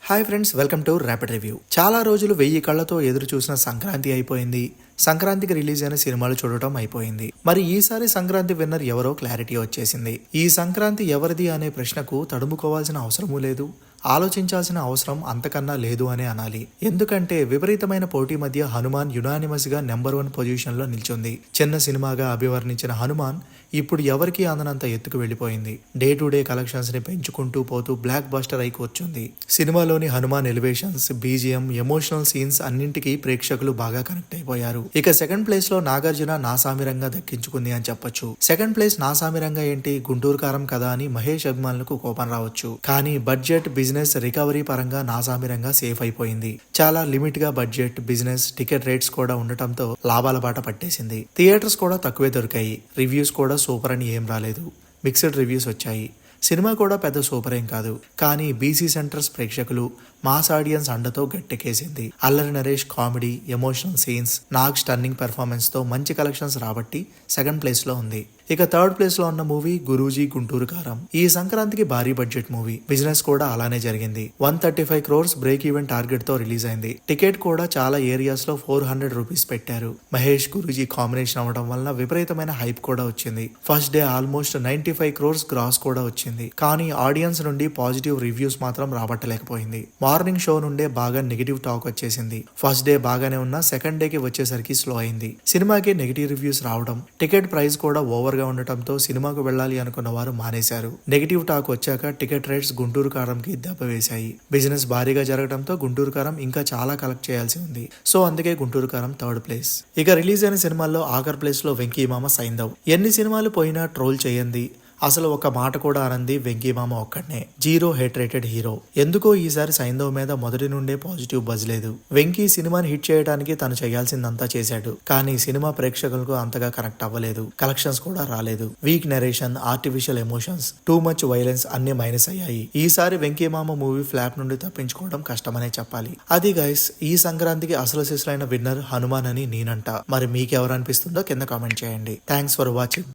Hi friends, welcome to rapid review. చాలా రోజులు 1000 కళ్ళతో ఎదురు చూసిన సంక్రాంతి అయిపోయింది. సంక్రాంతికి రిలీజ్ అయిన సినిమాలు చూడటం అయిపోయింది. మరి ఈసారి సంక్రాంతి విన్నర్ ఎవరో క్లారిటీ వచ్చేసింది. ఈ సంక్రాంతి ఎవరిది అనే ప్రశ్నకు తడుముకోవాల్సిన అవసరమూ లేదు, ఆలోచించాల్సిన అవసరం అంతకన్నా లేదు అనే అనాలి. ఎందుకంటే విపరీతమైన పోటీ మధ్య హనుమాన్ యునానిమస్ గా నెంబర్ 1 పొజిషన్ లో నిల్చుంది. చిన్న సినిమాగా అభివర్ణించిన హనుమాన్ ఇప్పుడు ఎవరికి అందనంత ఎత్తుకు వెళ్లిపోయింది. డే టు డే కలెక్షన్స్ ని పెంచుకుంటూ పోతూ బ్లాక్ బస్టర్ అయి కూర్చుంది. సినిమాలోని Hanuman elevations, BGM, emotional scenes అన్నింటికీ ప్రేక్షకులు బాగా కనెక్ట్ అయిపోయారు. ఇక సెకండ్ ప్లేస్ లో నాగార్జున నాసామిరంగా దక్కించుకుంది అని చెప్పొచ్చు. సెకండ్ ప్లేస్ నాసామిరంగా ఏంటి, గుంటూరు కారం కదా అని మహేష్ అభిమానులకు కోపం రావచ్చు. కానీ బడ్జెట్, బిజినెస్ రికవరీ పరంగా నాసామిరంగా సేఫ్ అయిపోయింది. చాలా లిమిట్ గా బడ్జెట్, బిజినెస్, టికెట్ రేట్స్ కూడా ఉండటంతో లాభాల బాట పట్టేసింది. థియేటర్స్ కూడా తక్కువే దొరికాయి. రివ్యూస్ కూడా సూపర్ అని ఏం రాలేదు, మిక్స్డ్ రివ్యూస్ వచ్చాయి. సినిమా కూడా పెద్ద సూపర్ ఏం కాదు, కానీ బీసీ సెంటర్స్ ప్రేక్షకులు, మాస్ ఆడియన్స్ అండతో గట్టెక్కేసింది. Allari Naresh comedy, emotional scenes, Nag stunning performance తో మంచి కలెక్షన్స్ రాబట్టి సెకండ్ ప్లేస్ లో ఉంది. ఇక థర్డ్ ప్లేస్ లో ఉన్న మూవీ గురూజీ గుంటూరు కారం. ఈ సంక్రాంతికి భారీ బడ్జెట్ మూవీ. బిజినెస్ కూడా అలానే జరిగింది. 135 crores బ్రేక్ ఈవెన్ టార్గెట్ తో రిలీజ్ అయింది. టికెట్ కూడా చాలా ఏరియాస్ లో 400 రూపీస్ పెట్టారు. మహేష్ గురూజీ కాంబినేషన్ అవ్వడం వల్ల విపరీతమైన హైప్ కూడా వచ్చింది. First day almost 95 crores gross కూడా వచ్చింది. కానీ ఆడియన్స్ నుండి పాజిటివ్ రివ్యూస్ మాత్రం రాబట్టలేకపోయింది. మార్నింగ్ షో నుండే బాగా నెగిటివ్ టాక్ వచ్చేసింది. ఫస్ట్ డే బాగానే ఉన్నా సెకండ్ డే కి వచ్చేసరికి స్లో అయింది. సినిమాకి నెగిటివ్ రివ్యూస్ రావడం, టికెట్ ప్రైస్ కూడా ఓవర్ గా ఉండటంతో సినిమాకు వెళ్ళాలి అనుకున్న వారు మానేశారు. నెగిటివ్ టాక్ వచ్చాక టికెట్ రేట్స్ గుంటూరు కారంకి దెబ్బ వేశాయి. బిజినెస్ భారీగా జరగడంతో గుంటూరు కారం ఇంకా చాలా కలెక్ట్ చేయాల్సి ఉంది. సో అందుకే గుంటూరు కారం థర్డ్ ప్లేస్. ఇక రిలీజ్ అయిన సినిమాల్లో ఆఖర్ ప్లేస్ లో వెంకీ మామ సైంధవ్. ఎన్ని సినిమాలు పోయినా ట్రోల్ చేయండి, అసలు ఒక మాట కూడా అనంది వెంకీమామ ఒక్కడనే. 0 హేట్ రేటెడ్ హీరో. ఎందుకో ఈసారి సైంధవ్ మీద మొదటి నుండే పాజిటివ్ బజ్ లేదు. వెంకీ సినిమాని హిట్ చేయడానికి తను చేయాల్సిందంతా చేశాడు, కానీ సినిమా ప్రేక్షకులకు అంతగా కనెక్ట్ అవ్వలేదు. కలెక్షన్స్ కూడా రాలేదు. Week narration, artificial emotions, too much violence అన్ని మైనస్ అయ్యాయి. ఈసారి వెంకీమామ మూవీ ఫ్లాప్ నుండి తప్పించుకోవడం కష్టమనే చెప్పాలి. అది గైస్, ఈ సంక్రాంతికి అసలు సిసలైన విన్నర్ హనుమాన్ అని నేనంట. మరి మీకెవరు అనిపిస్తుందో కింద కామెంట్ చేయండి. Thanks for watching.